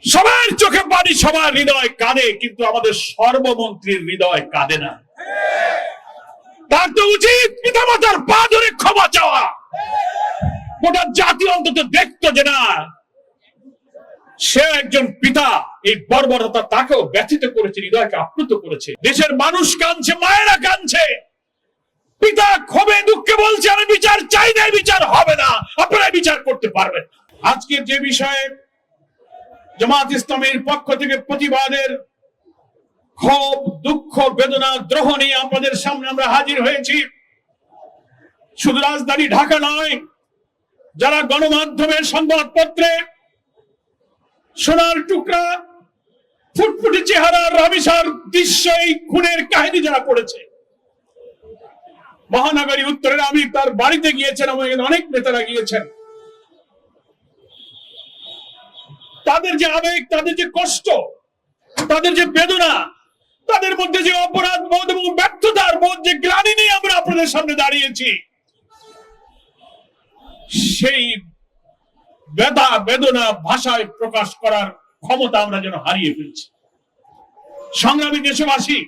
সবার চোখে পানি, সবার হৃদয় কাঁদে, কিন্তু আমাদের সর্বমন্ত্রীর হৃদয় কাঁদে না। তার তো উচিত পিতামাতার পা ধরে ক্ষমা চাওয়া। গোটা জাতি অন্তত দেখতো যে না, সে একজন পিতা, এই বর্বরতা তাকেও ব্যথিত করেছে, হৃদয়কে আপ্লুত করেছে। দেশের মানুষ কাঁদছে, মায়েরা কাঁদছে, পিতা ক্ষোভে দুঃখে বলছে আমি বিচার চাই না, বিচার হবে না, আপনারা বিচার করতে পারবেন। আজকে যে বিষয়ে জামাত ইসলামের পক্ষ থেকে প্রতিবাদের ক্ষোভ, দুঃখ, বেদনা, দ্রোহ নিয়ে আপনাদের সামনে আমরা হাজির হয়েছি। শুধু রাজধানী ঢাকা নয়, যারা গণমাধ্যমের সংবাদপত্রে সোনার টুকরা, ফুটফুটে চেহারার রামিসার দৃশ্য, এই খুনের কাহিনী যারা পড়েছে, মহানগরী উত্তরের আমি তার বাড়িতে গিয়েছেন, আমাদের অনেক নেতারা গিয়েছেন, তাদের যে আবেগ, তাদের যে কষ্ট, তাদের যে বেদনা, তাদের মধ্যে যে অপরাধ বোধ এবং ব্যর্থতার বোধ, যে গ্লানি নিয়ে আমরা আপনাদের সামনে দাঁড়িয়েছি, সেই ব্যথা বেদনা ভাষায় প্রকাশ করার ক্ষমতা আমরা যেন হারিয়ে ফেলছি। সংগ্রামী দেশবাসী,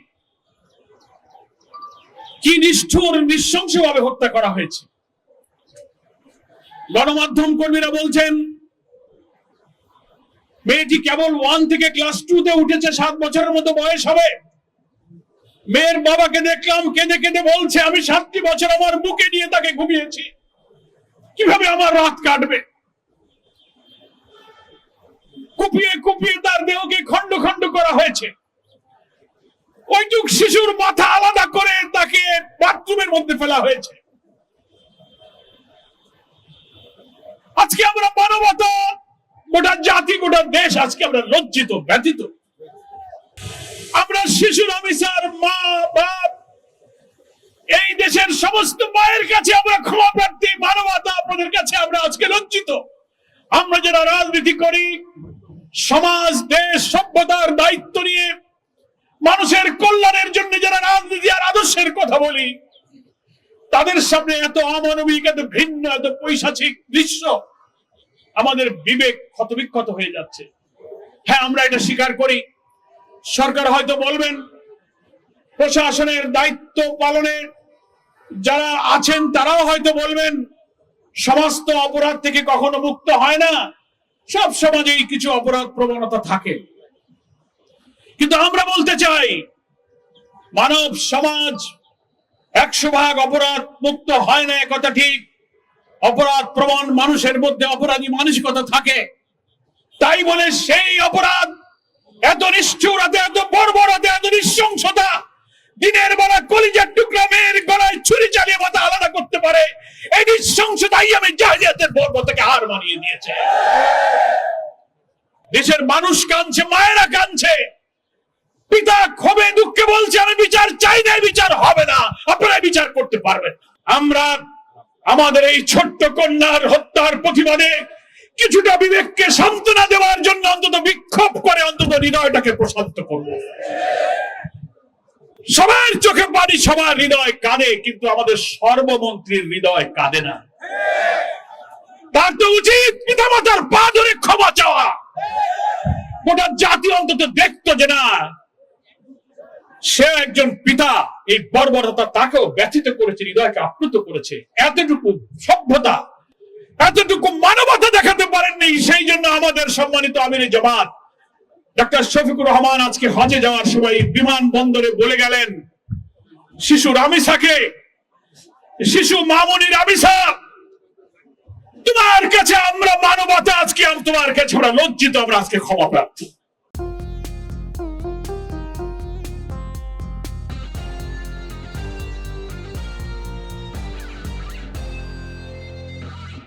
কি নিষ্ঠুর নৃশংসভাবে হত্যা করা হয়েছে। গণমাধ্যম কর্মীরা বলছেন মেয়েটি কেবল 1 থেকে ক্লাস 2 তে উঠেছে, 7 বছরের মতো বয়স হবে। মেয়ের বাবাকে দেখলাম কেঁদে কেঁদে বলছে আমি 7টি বছর আমার বুকে নিয়ে তাকে ঘুমিয়েছি, কিভাবে আমার রাত কাটবে। কুপিয়ে কুপিয়ে তার দেহকে খন্ড খন্ড করা হয়েছে। ওইটুক শিশুর মাথা আলাদা করে তাকে বাথরুমের মধ্যে ফেলা হয়েছে। আজকে আমরা মানবতা, গোটা জাতি, গোটা দেশ আজকে আমরা লজ্জিত, ব্যথিত। আমরা শিশু রামিসার মা বাপ, এই দেশের সমস্ত মায়ের কাছে আমরা ক্ষমা প্রার্থী। মানবতা, আপনাদের কাছে আমরা আজকে লজ্জিত। আমরা যারা রাজনীতি করি, সমাজ, দেশ, সভ্যতার দায়িত্ব নিয়ে মানুষের কল্যাণের জন্য যারা রাজনীতি আর আদর্শের কথা বলি, তাদের সামনে এত অমানবিক, এত ভিন্ন, এত পৈশাচিক দৃশ্য, আমাদের বিবেক ক্ষতবিক্ষত হয়ে যাচ্ছে। হ্যাঁ, আমরা এটা স্বীকার করি। সরকার হয়তো বলবেন, প্রশাসনের দায়িত্ব পালনে যারা আছেন তারাও হয়তো বলবেন সমস্ত অপরাধ থেকে কখনো মুক্ত হয় না, সব সমাজেই কিছু অপরাধ প্রবণতা থাকে। কিন্তু আমরা বলতে চাই, মানব সমাজ 100% অপরাধ মুক্ত হয় না, কথা ঠিক। অপরাধ প্রবণ মানুষের মধ্যে অপরাধী মানসিকতা থাকে। তাই বলে সেই অপরাধ, এত নিষ্ঠুরতা, এত বর্বরতা, এত নৃশংসতা, দিনের বেলা কলিজার টুকরা মেয়ের গলায় ছুরি চালিয়ে মাথা আলাদা করতে পারে, এই নৃশংসতাই আমি জাহিলিয়াতের বর্বরতাকে হার মানিয়ে দিয়েছে। দেশের মানুষ কাঁদছে, মায়েরা কাঁদছে, পিতা ক্ষোভে দুঃখে বলছে আমি বিচার চাই না, বিচার হবে না, আপনারা বিচার করতে পারবেন। আমরা আমাদের এই ছোট্ট কন্যার হত্যার প্রতিবাদে কিছুটা বিবেককে সান্ত্বনা দেওয়ার জন্য অন্তত বিক্ষোভ করে অন্তত হৃদয়টাকে প্রশান্ত করব। সবার চোখে পানি, সবার হৃদয় কাঁদে, কিন্তু আমাদের সর্বমন্ত্রীর হৃদয় কাঁদে না। তার তো উচিত পিতামাতার পা ধরে ক্ষমা চাওয়া। গোটা জাতি অন্তত দেখতো যে না, সে একজন পিতা, এই বর্বরতা তাকেও ব্যথিত করেছে, হৃদয়কে আপ্লুত করেছে। এতটুকু সভ্যতা, এতটুকু মানবতা দেখাতে পারেননি। সেই জন্য আমাদের সম্মানিত আমিরে জামাত ডক্টর শফিকুর রহমান আজকে হজে যাওয়ার সময় বিমানবন্দরে বলে গেলেন শিশু রামিসাকে, শিশু মামুনি রামিসা, তোমার কাছে আমরা মানবতা, আজকে তোমার কাছে আমরা লজ্জিত, আমরা আজকে ক্ষমা প্রার্থী।